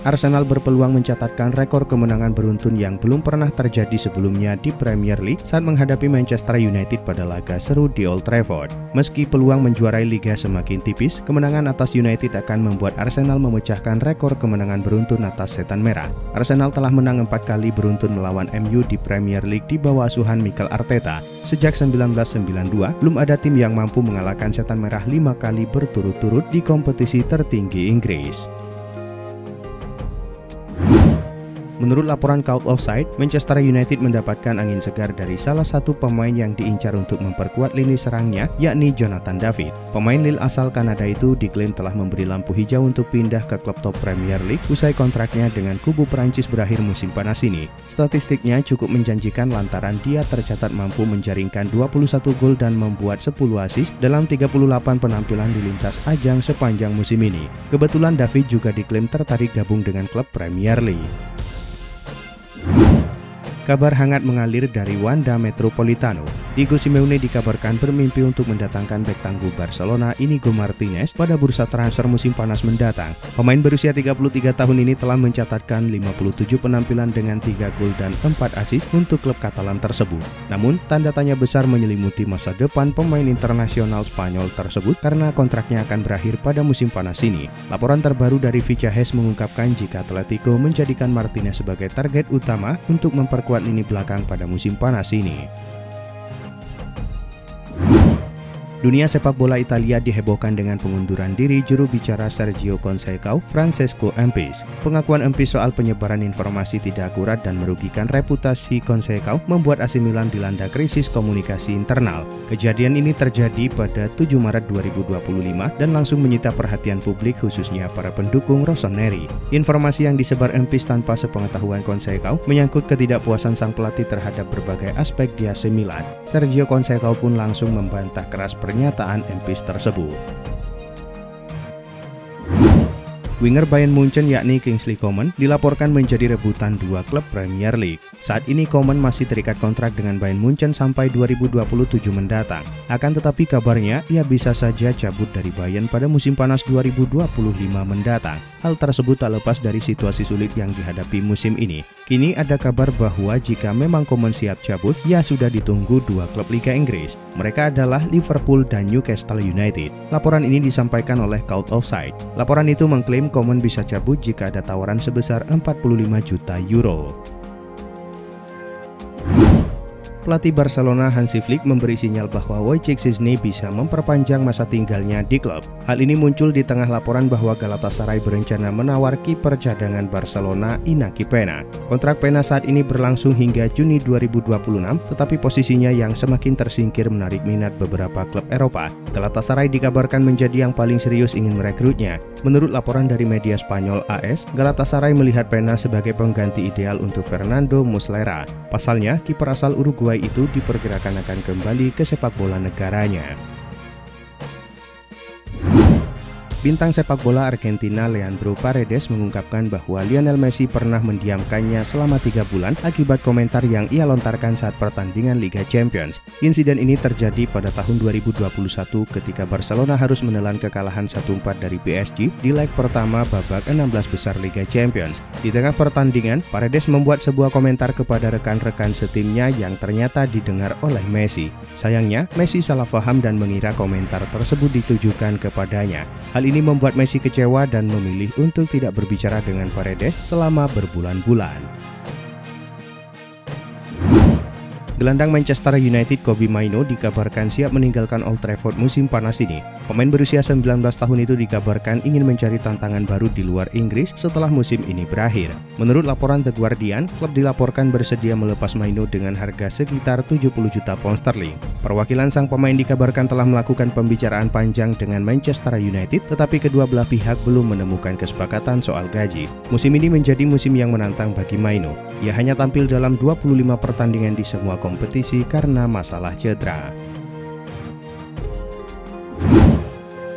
Arsenal berpeluang mencatatkan rekor kemenangan beruntun yang belum pernah terjadi sebelumnya di Premier League saat menghadapi Manchester United pada laga seru di Old Trafford. Meski peluang menjuarai liga semakin tipis, kemenangan atas United akan membuat Arsenal memecahkan rekor kemenangan beruntun atas Setan Merah. Arsenal telah menang 4 kali beruntun melawan MU di Premier League di bawah asuhan Mikel Arteta. Sejak 1992, belum ada tim yang mampu mengalahkan Setan Merah 5 kali berturut-turut di kompetisi tertinggi Inggris. Menurut laporan Cult of Sight, Manchester United mendapatkan angin segar dari salah satu pemain yang diincar untuk memperkuat lini serangnya, yakni Jonathan David. Pemain Lille asal Kanada itu diklaim telah memberi lampu hijau untuk pindah ke klub top Premier League usai kontraknya dengan kubu Perancis berakhir musim panas ini. Statistiknya cukup menjanjikan lantaran dia tercatat mampu menjaringkan 21 gol dan membuat 10 assist dalam 38 penampilan di lintas ajang sepanjang musim ini. Kebetulan David juga diklaim tertarik gabung dengan klub Premier League. Kabar hangat mengalir dari Wanda Metropolitano. Diego Simeone dikabarkan bermimpi untuk mendatangkan bek tangguh Barcelona Inigo Martinez pada bursa transfer musim panas mendatang. Pemain berusia 33 tahun ini telah mencatatkan 57 penampilan dengan 3 gol dan 4 assist untuk klub Katalan tersebut. Namun, tanda tanya besar menyelimuti masa depan pemain internasional Spanyol tersebut karena kontraknya akan berakhir pada musim panas ini. Laporan terbaru dari Fichajes mengungkapkan jika Atletico menjadikan Martinez sebagai target utama untuk memperkuat lini belakang pada musim panas ini. Dunia sepak bola Italia dihebohkan dengan pengunduran diri juru bicara Sergio Conceição, Francesco Empis. Pengakuan Empis soal penyebaran informasi tidak akurat dan merugikan reputasi Conceição membuat AC Milan dilanda krisis komunikasi internal. Kejadian ini terjadi pada 7 Maret 2025 dan langsung menyita perhatian publik khususnya para pendukung Rossoneri. Informasi yang disebar Empis tanpa sepengetahuan Conceição menyangkut ketidakpuasan sang pelatih terhadap berbagai aspek di AC Milan. Sergio Conceição pun langsung membantah keras pernyataan Empis tersebut. Winger Bayern Munchen yakni Kingsley Coman dilaporkan menjadi rebutan 2 klub Premier League. Saat ini Coman masih terikat kontrak dengan Bayern Munchen sampai 2027 mendatang. Akan tetapi kabarnya ia bisa saja cabut dari Bayern pada musim panas 2025 mendatang. Hal tersebut tak lepas dari situasi sulit yang dihadapi musim ini. Kini ada kabar bahwa jika memang Coman siap cabut, ia sudah ditunggu 2 klub Liga Inggris. Mereka adalah Liverpool dan Newcastle United. Laporan ini disampaikan oleh Cult of Sight. Laporan itu mengklaim Coman bisa cabut jika ada tawaran sebesar 45 juta euro. Pelatih Barcelona Hansi Flick memberi sinyal bahwa Wojciech Szczesny bisa memperpanjang masa tinggalnya di klub. Hal ini muncul di tengah laporan bahwa Galatasaray berencana menawar kiper cadangan Barcelona Inaki Pena. Kontrak Pena saat ini berlangsung hingga Juni 2026, tetapi posisinya yang semakin tersingkir menarik minat beberapa klub Eropa. Galatasaray dikabarkan menjadi yang paling serius ingin merekrutnya. Menurut laporan dari media Spanyol AS, Galatasaray melihat Pena sebagai pengganti ideal untuk Fernando Muslera. Pasalnya, kiper asal Uruguay itu diperkirakan akan kembali ke sepak bola negaranya. Bintang sepak bola Argentina Leandro Paredes mengungkapkan bahwa Lionel Messi pernah mendiamkannya selama 3 bulan akibat komentar yang ia lontarkan saat pertandingan Liga Champions. Insiden ini terjadi pada tahun 2021 ketika Barcelona harus menelan kekalahan 1-4 dari PSG di leg pertama babak 16 besar Liga Champions. Di tengah pertandingan, Paredes membuat sebuah komentar kepada rekan-rekan setimnya yang ternyata didengar oleh Messi. Sayangnya, Messi salah paham dan mengira komentar tersebut ditujukan kepadanya. Hal ini membuat Messi kecewa dan memilih untuk tidak berbicara dengan Paredes selama berbulan-bulan. Gelandang Manchester United Kobbie Mainoo dikabarkan siap meninggalkan Old Trafford musim panas ini. Pemain berusia 19 tahun itu dikabarkan ingin mencari tantangan baru di luar Inggris setelah musim ini berakhir. Menurut laporan The Guardian, klub dilaporkan bersedia melepas Mainoo dengan harga sekitar 70 juta pound sterling. Perwakilan sang pemain dikabarkan telah melakukan pembicaraan panjang dengan Manchester United, tetapi kedua belah pihak belum menemukan kesepakatan soal gaji. Musim ini menjadi musim yang menantang bagi Mainoo. Ia hanya tampil dalam 25 pertandingan di semua kompetisi karena masalah cedera.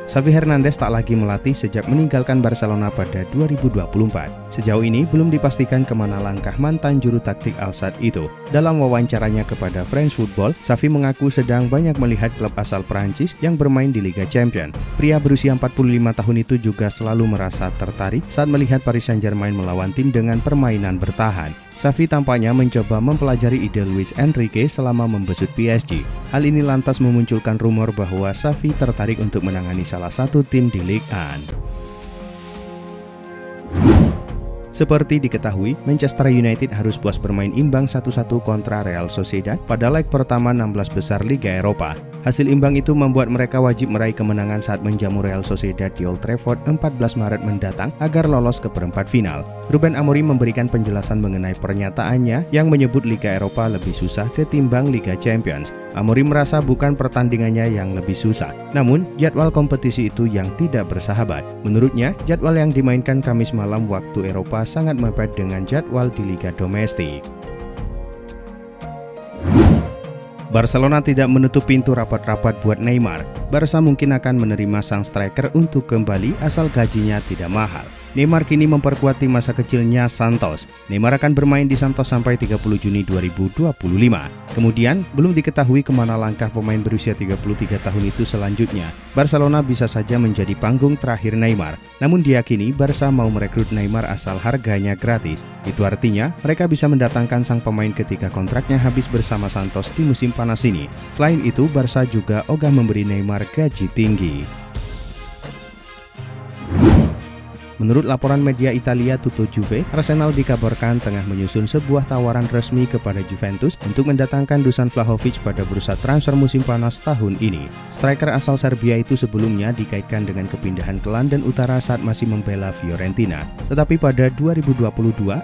Xavi Hernandez tak lagi melatih sejak meninggalkan Barcelona pada 2024. Sejauh ini belum dipastikan kemana langkah mantan juru taktik Al Sadd itu. Dalam wawancaranya kepada France Football, Xavi mengaku sedang banyak melihat klub asal Perancis yang bermain di Liga Champions. Pria berusia 45 tahun itu juga selalu merasa tertarik saat melihat Paris Saint-Germain melawan tim dengan permainan bertahan. Xavi tampaknya mencoba mempelajari ide Luis Enrique selama membesut PSG. Hal ini lantas memunculkan rumor bahwa Xavi tertarik untuk menangani salah satu tim di Ligue 1. Seperti diketahui, Manchester United harus puas bermain imbang 1-1 kontra Real Sociedad pada leg pertama 16 besar Liga Eropa. Hasil imbang itu membuat mereka wajib meraih kemenangan saat menjamu Real Sociedad di Old Trafford 14 Maret mendatang agar lolos ke perempat final. Ruben Amorim memberikan penjelasan mengenai pernyataannya yang menyebut Liga Eropa lebih susah ketimbang Liga Champions. Amorim merasa bukan pertandingannya yang lebih susah, namun jadwal kompetisi itu yang tidak bersahabat. Menurutnya, jadwal yang dimainkan Kamis malam waktu Eropa sangat mepet dengan jadwal di Liga domestik. Barcelona tidak menutup pintu rapat-rapat buat Neymar. Barca mungkin akan menerima sang striker untuk kembali asal gajinya tidak mahal. Neymar kini memperkuat tim masa kecilnya Santos. Neymar akan bermain di Santos sampai 30 Juni 2025. Kemudian, belum diketahui kemana langkah pemain berusia 33 tahun itu selanjutnya. Barcelona bisa saja menjadi panggung terakhir Neymar. Namun diyakini Barca mau merekrut Neymar asal harganya gratis. Itu artinya, mereka bisa mendatangkan sang pemain ketika kontraknya habis bersama Santos di musim panas ini. Selain itu, Barca juga ogah memberi Neymar gaji tinggi. Menurut laporan media Italia Tutto Juve, Arsenal dikabarkan tengah menyusun sebuah tawaran resmi kepada Juventus untuk mendatangkan Dusan Vlahovic pada bursa transfer musim panas tahun ini. Striker asal Serbia itu sebelumnya dikaitkan dengan kepindahan ke London Utara saat masih membela Fiorentina. Tetapi pada 2022,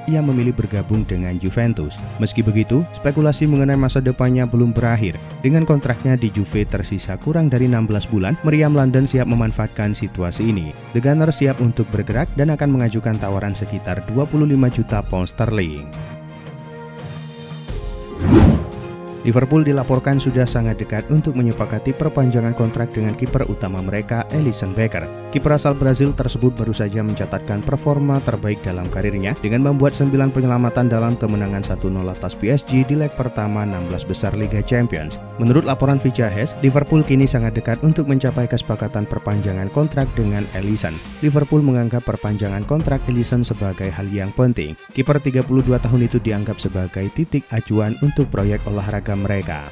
ia memilih bergabung dengan Juventus. Meski begitu, spekulasi mengenai masa depannya belum berakhir. Dengan kontraknya di Juve tersisa kurang dari 16 bulan, meriam London siap memanfaatkan situasi ini. The Gunners siap untuk bergerak dan akan mengajukan tawaran sekitar 25 juta pound sterling. Liverpool dilaporkan sudah sangat dekat untuk menyepakati perpanjangan kontrak dengan kiper utama mereka, Alisson Becker. Kiper asal Brazil tersebut baru saja mencatatkan performa terbaik dalam karirnya dengan membuat 9 penyelamatan dalam kemenangan 1-0 atas PSG di leg pertama 16 besar Liga Champions. Menurut laporan Vicahes, Liverpool kini sangat dekat untuk mencapai kesepakatan perpanjangan kontrak dengan Alisson. Liverpool menganggap perpanjangan kontrak Alisson sebagai hal yang penting. Kiper 32 tahun itu dianggap sebagai titik acuan untuk proyek olahraga mereka.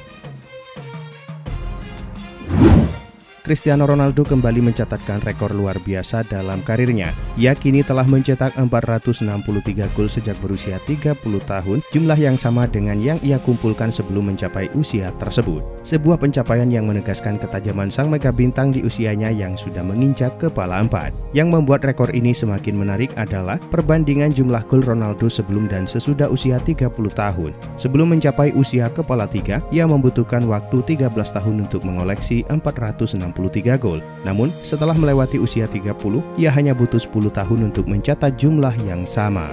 Cristiano Ronaldo kembali mencatatkan rekor luar biasa dalam karirnya. Ia kini telah mencetak 463 gol sejak berusia 30 tahun, jumlah yang sama dengan yang ia kumpulkan sebelum mencapai usia tersebut. Sebuah pencapaian yang menegaskan ketajaman sang mega bintang di usianya yang sudah menginjak kepala 4. Yang membuat rekor ini semakin menarik adalah perbandingan jumlah gol Ronaldo sebelum dan sesudah usia 30 tahun. Sebelum mencapai usia kepala 3, ia membutuhkan waktu 13 tahun untuk mengoleksi 463 gol. Namun, setelah melewati usia 30, ia hanya butuh 10 tahun untuk mencatat jumlah yang sama.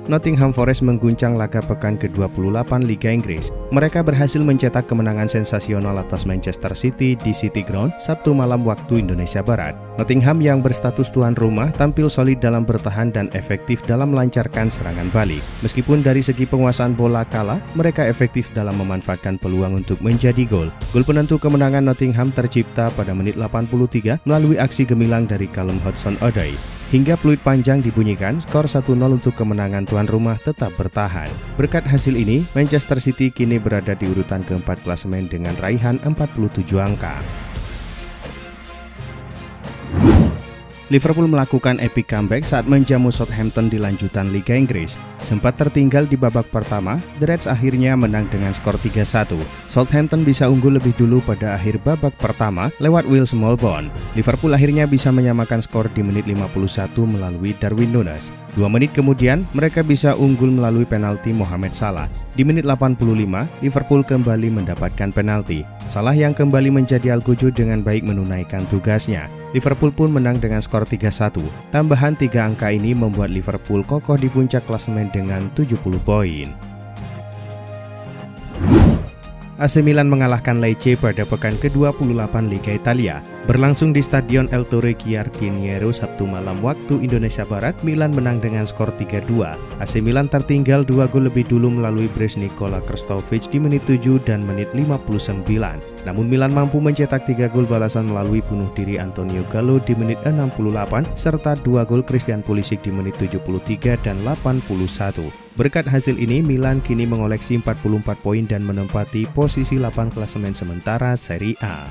Nottingham Forest mengguncang laga pekan ke-28 Liga Inggris. Mereka berhasil mencetak kemenangan sensasional atas Manchester City di City Ground Sabtu malam waktu Indonesia Barat. Nottingham yang berstatus tuan rumah tampil solid dalam bertahan dan efektif dalam melancarkan serangan balik. Meskipun dari segi penguasaan bola kalah, mereka efektif dalam memanfaatkan peluang untuk menjadi gol. Gol penentu kemenangan Nottingham tercipta pada menit 83 melalui aksi gemilang dari Callum Hudson-Odoi. Hingga peluit panjang dibunyikan, skor 1-0 untuk kemenangan tuan rumah tetap bertahan. Berkat hasil ini, Manchester City kini berada di urutan keempat klasemen dengan raihan 47 angka. Liverpool melakukan epic comeback saat menjamu Southampton di lanjutan Liga Inggris. Sempat tertinggal di babak pertama, The Reds akhirnya menang dengan skor 3-1. Southampton bisa unggul lebih dulu pada akhir babak pertama lewat Will Smallbone. Liverpool akhirnya bisa menyamakan skor di menit 51 melalui Darwin Núñez. 2 menit kemudian, mereka bisa unggul melalui penalti Mohamed Salah. Di menit 85, Liverpool kembali mendapatkan penalti. Salah yang kembali menjadi Al-Ghudju dengan baik menunaikan tugasnya. Liverpool pun menang dengan skor 3-1. Tambahan 3 angka ini membuat Liverpool kokoh di puncak klasemen dengan 70 poin. AC Milan mengalahkan Lecce pada pekan ke-28 Liga Italia. Berlangsung di Stadion El Torre Giardiniero Sabtu malam waktu Indonesia Barat, Milan menang dengan skor 3-2. AC Milan tertinggal 2 gol lebih dulu melalui brace Nikola Krstovic di menit 7 dan menit 59. Namun Milan mampu mencetak 3 gol balasan melalui bunuh diri Antonio Gallo di menit 68 serta 2 gol Christian Pulisic di menit 73 dan 81. Berkat hasil ini, Milan kini mengoleksi 44 poin dan menempati posisi 8 klasemen sementara Serie A.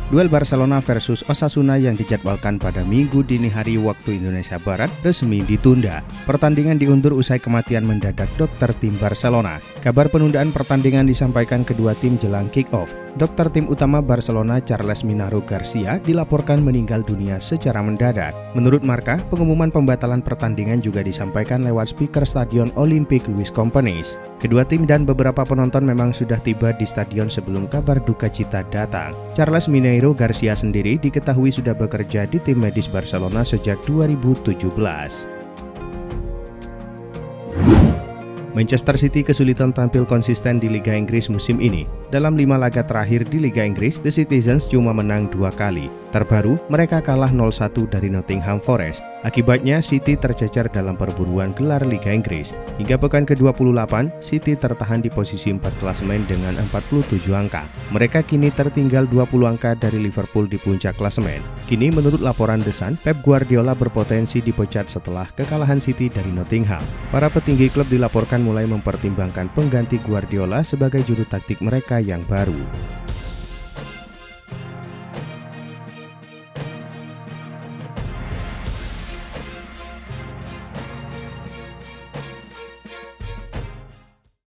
Duel Barcelona versus Osasuna yang dijadwalkan pada Minggu dini hari waktu Indonesia Barat resmi ditunda. Pertandingan diundur usai kematian mendadak dokter tim Barcelona. Kabar penundaan pertandingan disampaikan kedua tim jelang kick-off. Dokter tim utama Barcelona Charles Minaro Garcia dilaporkan meninggal dunia secara mendadak. Menurut Marca, pengumuman pembatalan pertandingan juga disampaikan lewat speaker Stadion Olympique Louis Companys. Kedua tim dan beberapa penonton memang sudah tiba di stadion sebelum kabar duka cita datang. Charles Minaro Garcia sendiri diketahui sudah bekerja di tim medis Barcelona sejak 2017. Manchester City kesulitan tampil konsisten di Liga Inggris musim ini. Dalam 5 laga terakhir di Liga Inggris, The Citizens cuma menang 2 kali. Terbaru, mereka kalah 0-1 dari Nottingham Forest. Akibatnya, City tercecer dalam perburuan gelar Liga Inggris. Hingga pekan ke-28, City tertahan di posisi 4 klasemen dengan 47 angka. Mereka kini tertinggal 20 angka dari Liverpool di puncak klasemen. Kini menurut laporan The Sun, Pep Guardiola berpotensi dipecat setelah kekalahan City dari Nottingham. Para petinggi klub dilaporkan mulai mempertimbangkan pengganti Guardiola sebagai juru taktik mereka yang baru.